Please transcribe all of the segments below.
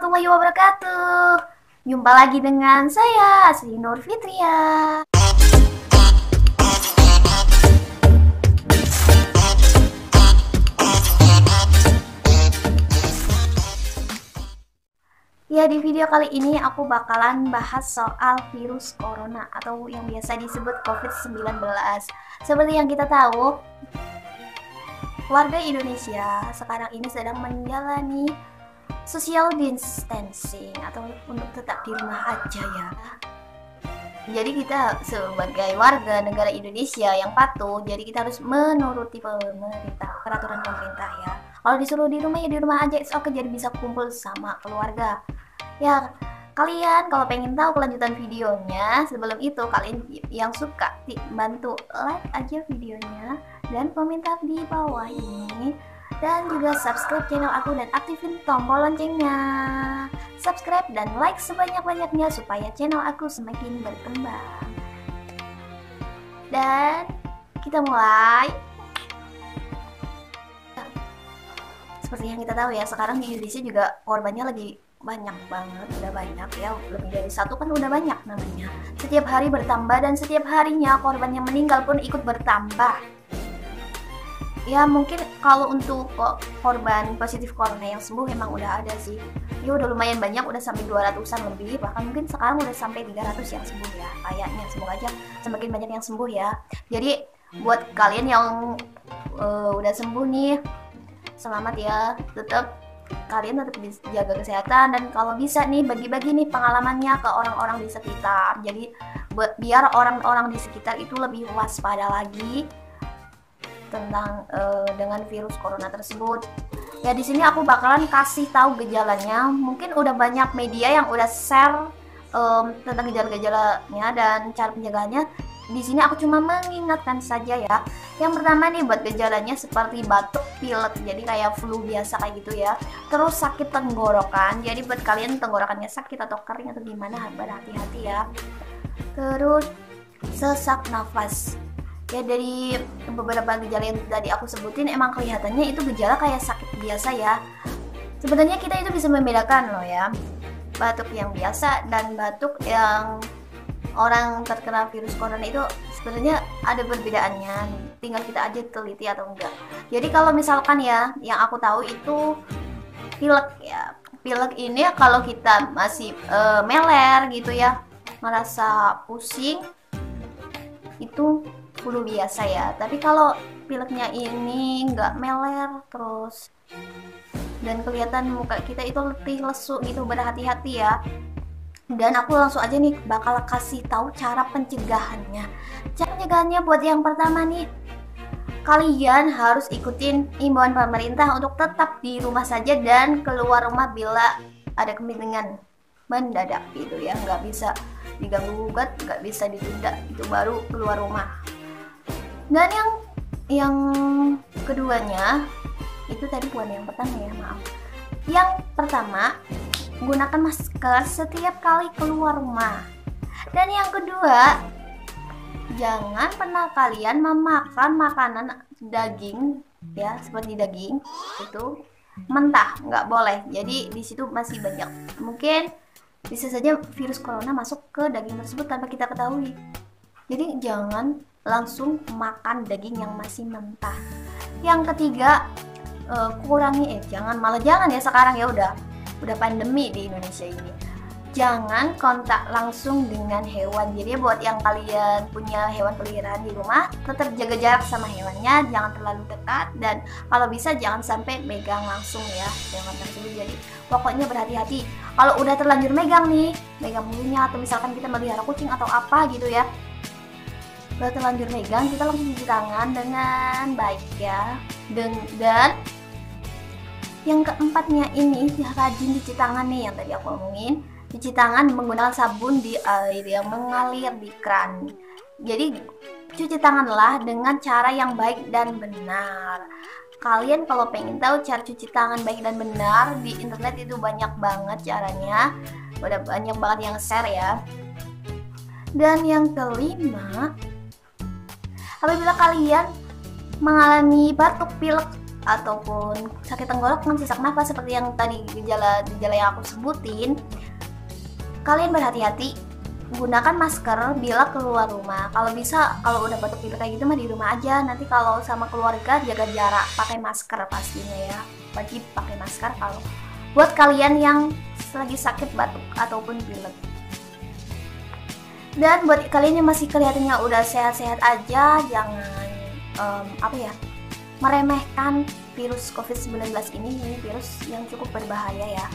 warahmatullahi wabarakatuh. Jumpa lagi dengan saya, Sri Nur Fitria. Ya, di video kali ini aku bakalan bahas soal virus corona atau yang biasa disebut COVID-19. Seperti yang kita tahu, warga Indonesia sekarang ini sedang menjalani social distancing atau untuk tetap di rumah aja ya. Jadi kita sebagai warga negara Indonesia yang patuh, jadi kita harus menuruti peraturan pemerintah ya. Kalau disuruh di rumah ya di rumah aja, oke, jadi bisa kumpul sama keluarga. Ya, kalian kalau pengen tahu kelanjutan videonya, sebelum itu kalian yang suka bantu like aja videonya dan komentar di bawah ini. Dan juga subscribe channel aku dan aktifin tombol loncengnya. Subscribe dan like sebanyak-banyaknya supaya channel aku semakin berkembang. Dan kita mulai. Seperti yang kita tahu ya, sekarang di Indonesia juga korbannya lagi banyak banget, udah banyak ya, lebih dari satu kan udah banyak namanya. Setiap hari bertambah dan setiap harinya korban yang meninggal pun ikut bertambah. Ya mungkin kalau untuk korban positif corona yang sembuh emang udah ada sih. Ya udah lumayan banyak, udah sampai 200-an lebih, bahkan mungkin sekarang udah sampai 300 yang sembuh ya. Kayaknya semoga aja semakin banyak yang sembuh ya. Jadi buat kalian yang udah sembuh nih, selamat ya. Kalian tetap jaga kesehatan dan kalau bisa nih bagi-bagi nih pengalamannya ke orang-orang di sekitar. Jadi biar orang-orang di sekitar itu lebih waspada lagi tentang dengan virus corona tersebut. Ya di sini aku bakalan kasih tahu gejalanya. Mungkin udah banyak media yang udah share tentang gejala-gejalanya dan cara penjagaannya. Di sini aku cuma mengingatkan saja ya. Yang pertama nih buat gejalanya seperti batuk, pilek, jadi kayak flu biasa kayak gitu ya. Terus sakit tenggorokan. Jadi buat kalian tenggorokannya sakit atau kering atau gimana, berhati-hati ya. Terus sesak nafas. Ya dari beberapa gejala yang tadi aku sebutin emang kelihatannya itu gejala kayak sakit biasa ya. Sebenarnya kita itu bisa membedakan loh ya, batuk yang biasa dan batuk yang orang terkena virus corona itu sebenarnya ada perbedaannya. Tinggal kita aja teliti atau enggak. Jadi kalau misalkan ya yang aku tahu itu pilek ya. Pilek ini kalau kita masih meler gitu ya, merasa pusing, itu flu biasa ya. Tapi kalau pileknya ini nggak meler terus dan kelihatan muka kita itu letih lesu gitu, berhati-hati ya. Dan aku langsung aja nih bakal kasih tahu cara pencegahannya. Cara pencegahannya buat yang pertama nih, kalian harus ikutin imbauan pemerintah untuk tetap di rumah saja dan keluar rumah bila ada kepentingan mendadak gitu ya, nggak bisa diganggu gugat, nggak bisa ditunda, itu baru keluar rumah. Dan yang keduanya itu tadi bukan yang pertama ya, maaf. Yang pertama, gunakan masker setiap kali keluar rumah. Dan yang kedua, jangan pernah kalian memakan makanan daging ya, seperti daging itu mentah, nggak boleh. Jadi di situ masih banyak, mungkin bisa saja virus corona masuk ke daging tersebut tanpa kita ketahui. Jadi jangan langsung makan daging yang masih mentah. Yang ketiga, kurangi jangan ya sekarang ya udah pandemi di Indonesia ini. Jangan kontak langsung dengan hewan. Jadi buat yang kalian punya hewan peliharaan di rumah, tetap jaga jarak sama hewannya, jangan terlalu dekat dan kalau bisa jangan sampai megang langsung ya hewan tersebut. Jadi pokoknya berhati-hati. Kalau udah terlanjur megang bulunya atau misalkan kita melihara kucing atau apa gitu ya, udah terlanjur megang, kita langsung cuci tangan dengan baik ya. Dan yang keempatnya ini rajin cuci tangan nih, yang tadi aku ngomongin, cuci tangan menggunakan sabun di air yang mengalir di keran. Jadi cuci tanganlah dengan cara yang baik dan benar. Kalian kalau pengen tahu cara cuci tangan baik dan benar, di internet itu banyak banget caranya, udah banyak banget yang share ya. Dan yang kelima, apabila kalian mengalami batuk, pilek, ataupun sakit tenggorokan, sesak nafas seperti yang tadi gejala yang aku sebutin, kalian berhati-hati, gunakan masker bila keluar rumah. Kalau bisa, kalau udah batuk pilek kayak gitu mah di rumah aja. Nanti kalau sama keluarga jaga jarak, pakai masker pastinya ya, wajib pakai masker kalau buat kalian yang lagi sakit batuk ataupun pilek. Dan buat kalian yang masih kelihatannya udah sehat-sehat aja, jangan meremehkan virus COVID-19 ini virus yang cukup berbahaya ya.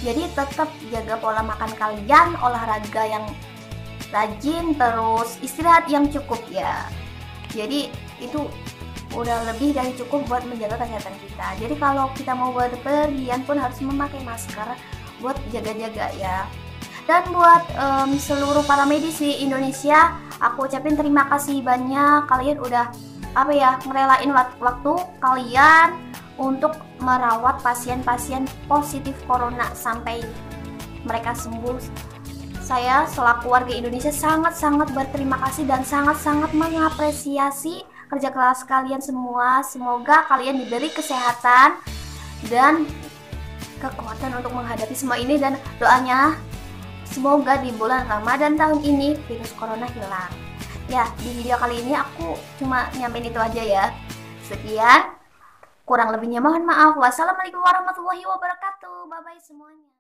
Jadi tetap jaga pola makan kalian, olahraga yang rajin, terus istirahat yang cukup ya. Jadi itu udah lebih dari cukup buat menjaga kesehatan kita. Jadi kalau kita mau berpergian pun harus memakai masker buat jaga-jaga ya. Dan buat seluruh para medis di Indonesia, aku ucapin terima kasih banyak. Kalian udah ngerelain waktu kalian untuk merawat pasien-pasien positif corona sampai mereka sembuh. Saya selaku warga Indonesia sangat-sangat berterima kasih dan sangat-sangat mengapresiasi kerja keras kalian semua. Semoga kalian diberi kesehatan dan kekuatan untuk menghadapi semua ini, dan doanya semoga di bulan Ramadan tahun ini virus corona hilang. Ya, di video kali ini aku cuma nyampein itu aja ya. Sekian, kurang lebihnya mohon maaf. Wassalamualaikum warahmatullahi wabarakatuh. Bye bye semuanya.